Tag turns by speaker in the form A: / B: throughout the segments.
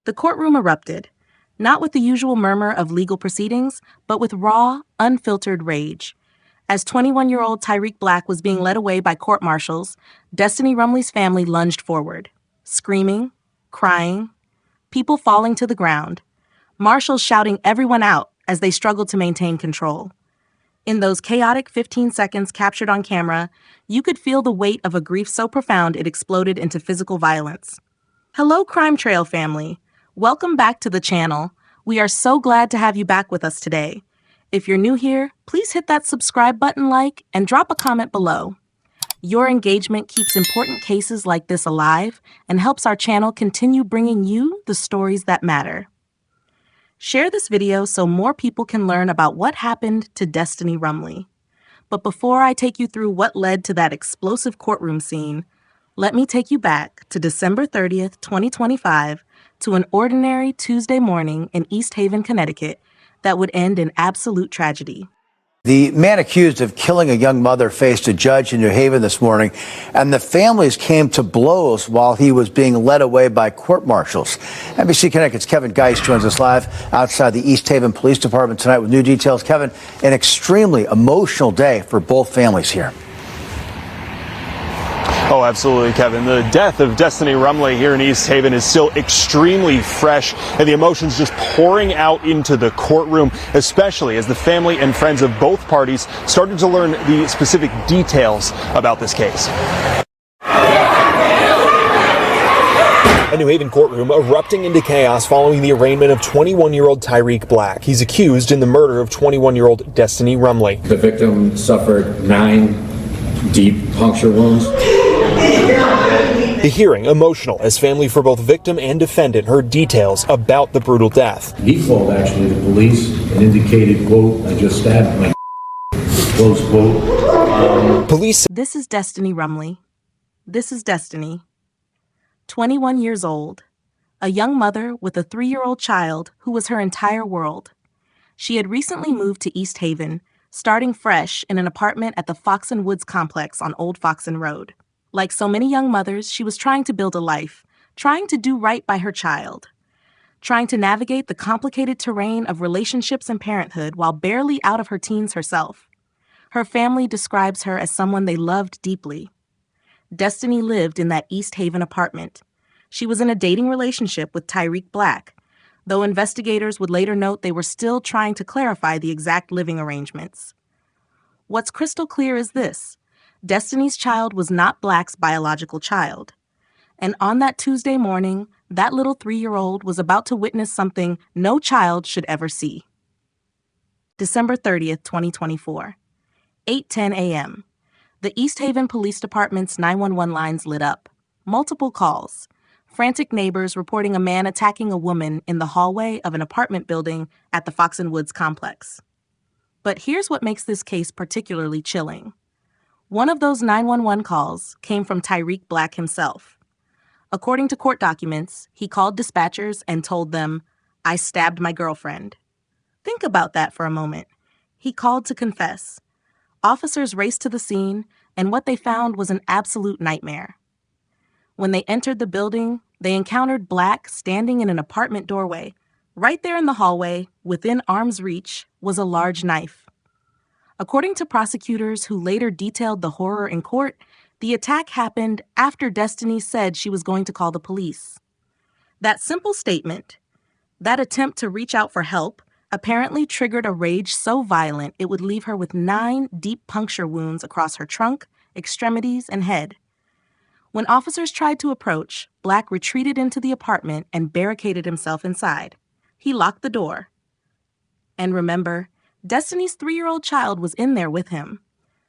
A: The courtroom erupted, not with the usual murmur of legal proceedings, but with raw, unfiltered rage. As 21-year-old Tyreek Black was being led away by court marshals, Destiny Rumley's family lunged forward, screaming, crying, people falling to the ground, marshals shouting everyone out as they struggled to maintain control. In those chaotic 15 seconds captured on camera, you could feel the weight of a grief so profound it exploded into physical violence. Hello, Crime Trail family. Welcome back to the channel. We are so glad to have you back with us today. If you're new here, please hit that subscribe button, and drop a comment below. Your engagement keeps important cases like this alive and helps our channel continue bringing you the stories that matter. Share this video so more people can learn about what happened to Destiny Rumley. But before I take you through what led to that explosive courtroom scene, let me take you back to December 30th, 2025, to an ordinary Tuesday morning in East Haven, Connecticut, that would end in absolute tragedy.
B: The man accused of killing a young mother faced a judge in New Haven this morning, and the families came to blows while he was being led away by court marshals. NBC Connecticut's Kevin Geist joins us live outside the East Haven Police Department tonight with new details. Kevin, an extremely emotional day for both families here.
C: Oh, absolutely, Kevin. The death of Destiny Rumley here in East Haven is still extremely fresh, and the emotions just pouring out into the courtroom, especially as the family and friends of both parties started to learn the specific details about this case. A New Haven courtroom erupting into chaos following the arraignment of 21-year-old Tyreek Black. He's accused in the murder of 21-year-old Destiny Rumley.
D: The victim suffered 9 deep puncture wounds.
C: The hearing emotional as family for both victim and defendant heard details about the brutal death.
D: He called actually the police and indicated, quote, "I just stabbed my," close quote.
C: Police.
A: This is Destiny Rumley. This is Destiny. 21 years old. A young mother with a 3-year-old child who was her entire world. She had recently moved to East Haven, starting fresh in an apartment at the Foxen Woods complex on Old Foxen Road. Like so many young mothers, she was trying to build a life, trying to do right by her child, trying to navigate the complicated terrain of relationships and parenthood while barely out of her teens herself. Her family describes her as someone they loved deeply. Destiny lived in that East Haven apartment. She was in a dating relationship with Tyreek Black, though investigators would later note they were still trying to clarify the exact living arrangements. What's crystal clear is this: Destiny's child was not Black's biological child. And on that Tuesday morning, that little 3-year-old was about to witness something no child should ever see. December 30th, 2024, 8:10 a.m. The East Haven Police Department's 911 lines lit up. Multiple calls. Frantic neighbors reporting a man attacking a woman in the hallway of an apartment building at the Foxen Woods complex. But here's what makes this case particularly chilling. One of those 911 calls came from Tyreek Black himself. According to court documents, he called dispatchers and told them, "I stabbed my girlfriend." Think about that for a moment. He called to confess. Officers raced to the scene, and what they found was an absolute nightmare. When they entered the building, they encountered Black standing in an apartment doorway. Right there in the hallway, within arm's reach, was a large knife. According to prosecutors who later detailed the horror in court, the attack happened after Destiny said she was going to call the police. That simple statement, that attempt to reach out for help, apparently triggered a rage so violent it would leave her with 9 deep puncture wounds across her trunk, extremities, and head. When officers tried to approach, Black retreated into the apartment and barricaded himself inside. He locked the door. And remember, Destiny's 3-year-old child was in there with him.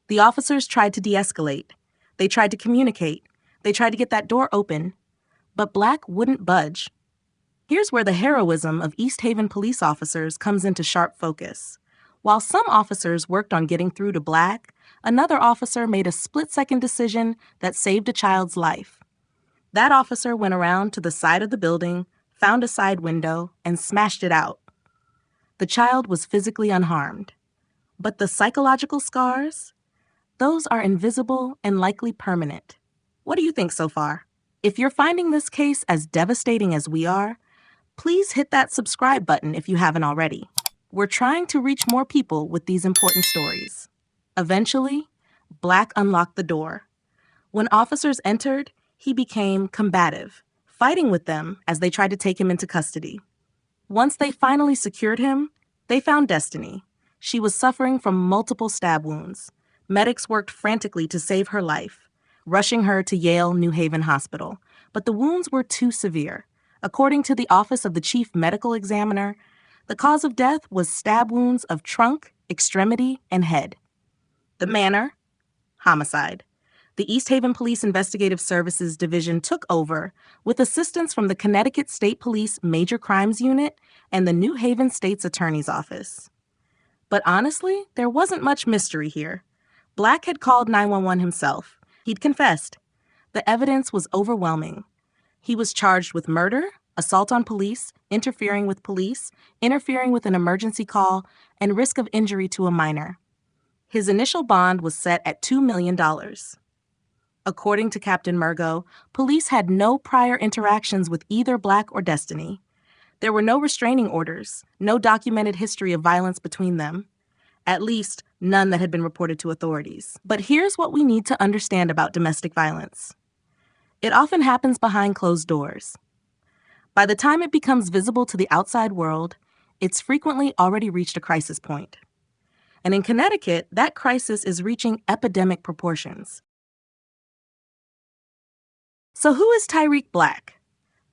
A: The officers tried to de-escalate. They tried to communicate. They tried to get that door open. But Black wouldn't budge. Here's where the heroism of East Haven police officers comes into sharp focus. While some officers worked on getting through to Black, another officer made a split-second decision that saved a child's life. That officer went around to the side of the building, found a side window, and smashed it out. The child was physically unharmed. But the psychological scars? Those are invisible and likely permanent. What do you think so far? If you're finding this case as devastating as we are, Please hit that subscribe button if you haven't already. We're trying to reach more people with these important stories. Eventually, Black unlocked the door. When officers entered, he became combative, fighting with them as they tried to take him into custody. Once they finally secured him, they found Destiny. She was suffering from multiple stab wounds. Medics worked frantically to save her life, rushing her to Yale New Haven Hospital, but the wounds were too severe. According to the Office of the Chief Medical Examiner, the cause of death was stab wounds of trunk, extremity, and head. The manner? Homicide. The East Haven Police Investigative Services Division took over with assistance from the Connecticut State Police Major Crimes Unit and the New Haven State's Attorney's Office. But honestly, there wasn't much mystery here. Black had called 911 himself. He'd confessed. The evidence was overwhelming. He was charged with murder, assault on police, interfering with an emergency call, and risk of injury to a minor. His initial bond was set at $2 million. According to Captain Murgo, police had no prior interactions with either Black or Destiny. There were no restraining orders, no documented history of violence between them. At least, none that had been reported to authorities. But here's what we need to understand about domestic violence. It often happens behind closed doors. By the time it becomes visible to the outside world, it's frequently already reached a crisis point. And in Connecticut, that crisis is reaching epidemic proportions. So who is Tyreek Black?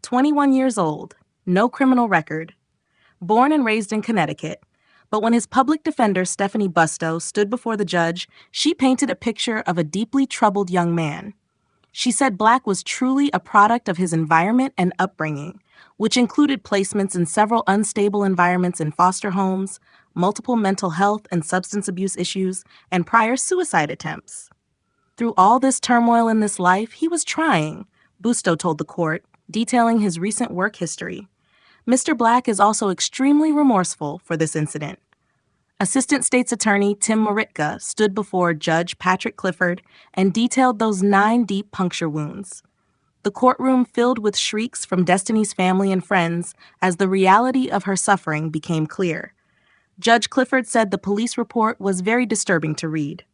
A: 21 years old, no criminal record. Born and raised in Connecticut, but when his public defender, Stephanie Busto, stood before the judge, she painted a picture of a deeply troubled young man. She said Black was truly a product of his environment and upbringing, which included placements in several unstable environments in foster homes, multiple mental health and substance abuse issues, and prior suicide attempts. Through all this turmoil in this life, he was trying, Busto told the court, detailing his recent work history. Mr. Black is also extremely remorseful for this incident. Assistant State's Attorney Tim Moritka stood before Judge Patrick Clifford and detailed those 9 deep puncture wounds. The courtroom filled with shrieks from Destiny's family and friends as the reality of her suffering became clear. Judge Clifford said the police report was very disturbing to read.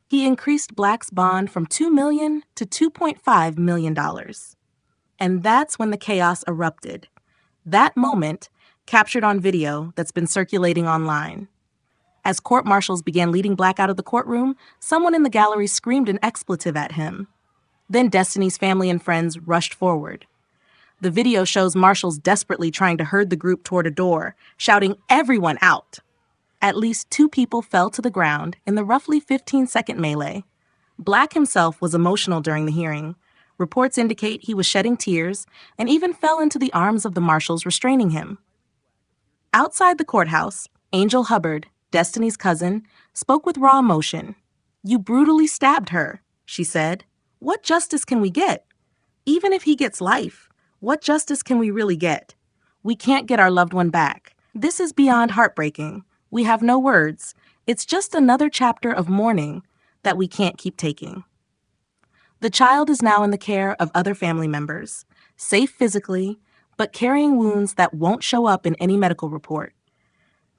A: He increased Black's bond from $2 million to $2.5 million. And that's when the chaos erupted. That moment, captured on video that's been circulating online. As court marshals began leading Black out of the courtroom, someone in the gallery screamed an expletive at him. Then Destiny's family and friends rushed forward. The video shows marshals desperately trying to herd the group toward a door, shouting, "Everyone out!" At least 2 people fell to the ground in the roughly 15-second melee. Black himself was emotional during the hearing. Reports indicate he was shedding tears and even fell into the arms of the marshals restraining him. Outside the courthouse, Angel Hubbard, Destiny's cousin, spoke with raw emotion. "You brutally stabbed her," she said. "What justice can we get? Even if he gets life, what justice can we really get? We can't get our loved one back. This is beyond heartbreaking. We have no words. It's just another chapter of mourning that we can't keep taking." The child is now in the care of other family members, safe physically, but carrying wounds that won't show up in any medical report.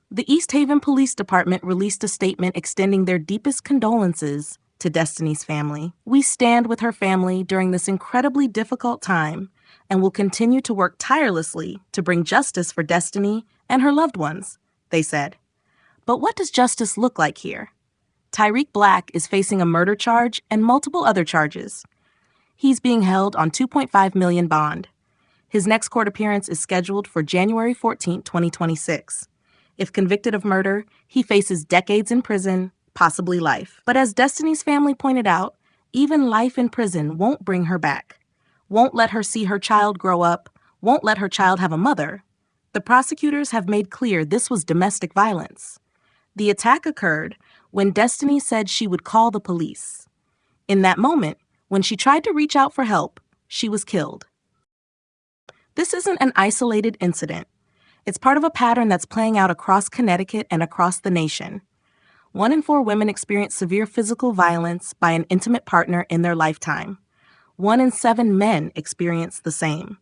A: The East Haven Police Department released a statement extending their deepest condolences to Destiny's family. "We stand with her family during this incredibly difficult time and will continue to work tirelessly to bring justice for Destiny and her loved ones," they said. But what does justice look like here? Tyreek Black is facing a murder charge and multiple other charges. He's being held on $2.5 million bond. His next court appearance is scheduled for January 14, 2026. If convicted of murder, he faces decades in prison, possibly life. But as Destiny's family pointed out, even life in prison won't bring her back, won't let her see her child grow up, won't let her child have a mother. The prosecutors have made clear this was domestic violence. The attack occurred when Destiny said she would call the police. In that moment, when she tried to reach out for help, she was killed. This isn't an isolated incident. It's part of a pattern that's playing out across Connecticut and across the nation. 1 in 4 women experience severe physical violence by an intimate partner in their lifetime. 1 in 7 men experience the same.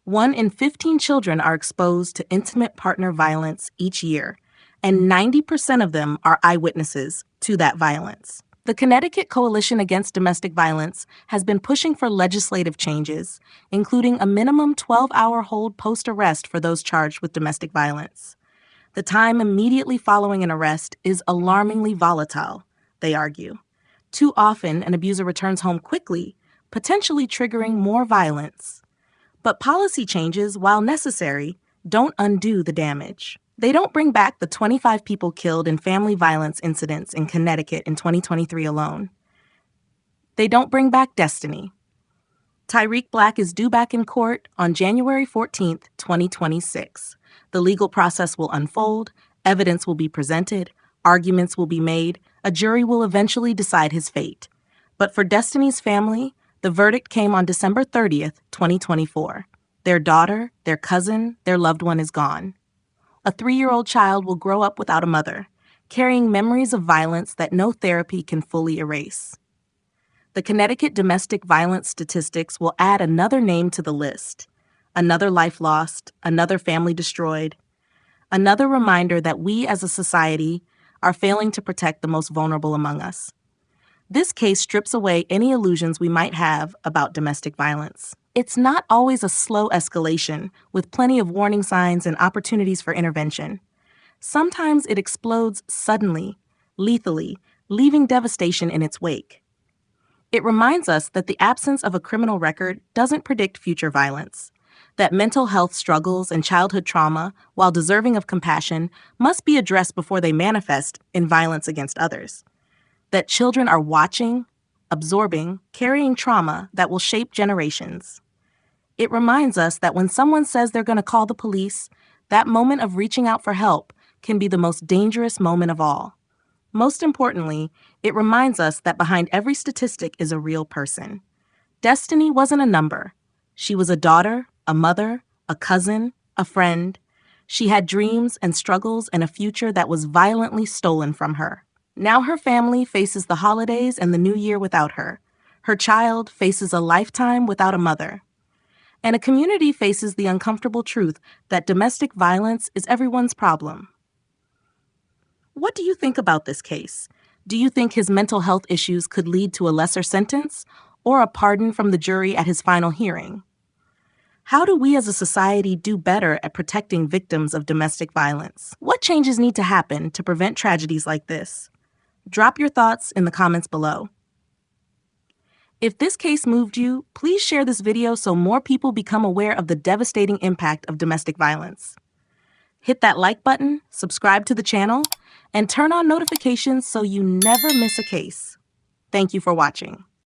A: 1 in 15 children are exposed to intimate partner violence each year, and 90% of them are eyewitnesses to that violence. The Connecticut Coalition Against Domestic Violence has been pushing for legislative changes, including a minimum 12-hour hold post-arrest for those charged with domestic violence. The time immediately following an arrest is alarmingly volatile, they argue. Too often, an abuser returns home quickly, potentially triggering more violence. But policy changes, while necessary, don't undo the damage. They don't bring back the 25 people killed in family violence incidents in Connecticut in 2023 alone. They don't bring back Destiny. Tyreek Black is due back in court on January 14, 2026. The legal process will unfold, evidence will be presented, arguments will be made, a jury will eventually decide his fate. But for Destiny's family, the verdict came on December 30th, 2024. Their daughter, their cousin, their loved one is gone. A 3-year-old child will grow up without a mother, carrying memories of violence that no therapy can fully erase. The Connecticut domestic violence statistics will add another name to the list. Another life lost, another family destroyed, another reminder that we as a society are failing to protect the most vulnerable among us. This case strips away any illusions we might have about domestic violence. It's not always a slow escalation, with plenty of warning signs and opportunities for intervention. Sometimes it explodes suddenly, lethally, leaving devastation in its wake. It reminds us that the absence of a criminal record doesn't predict future violence, that mental health struggles and childhood trauma, while deserving of compassion, must be addressed before they manifest in violence against others. That children are watching, absorbing, carrying trauma that will shape generations. It reminds us that when someone says they're going to call the police, that moment of reaching out for help can be the most dangerous moment of all. Most importantly, it reminds us that behind every statistic is a real person. Destiny wasn't a number. She was a daughter, a mother, a cousin, a friend. She had dreams and struggles and a future that was violently stolen from her. Now her family faces the holidays and the new year without her. Her child faces a lifetime without a mother. And a community faces the uncomfortable truth that domestic violence is everyone's problem. What do you think about this case? Do you think his mental health issues could lead to a lesser sentence or a pardon from the jury at his final hearing? How do we as a society do better at protecting victims of domestic violence? What changes need to happen to prevent tragedies like this? Drop your thoughts in the comments below. If this case moved you, please share this video so more people become aware of the devastating impact of domestic violence. Hit that like button, subscribe to the channel, and turn on notifications so you never miss a case. Thank you for watching.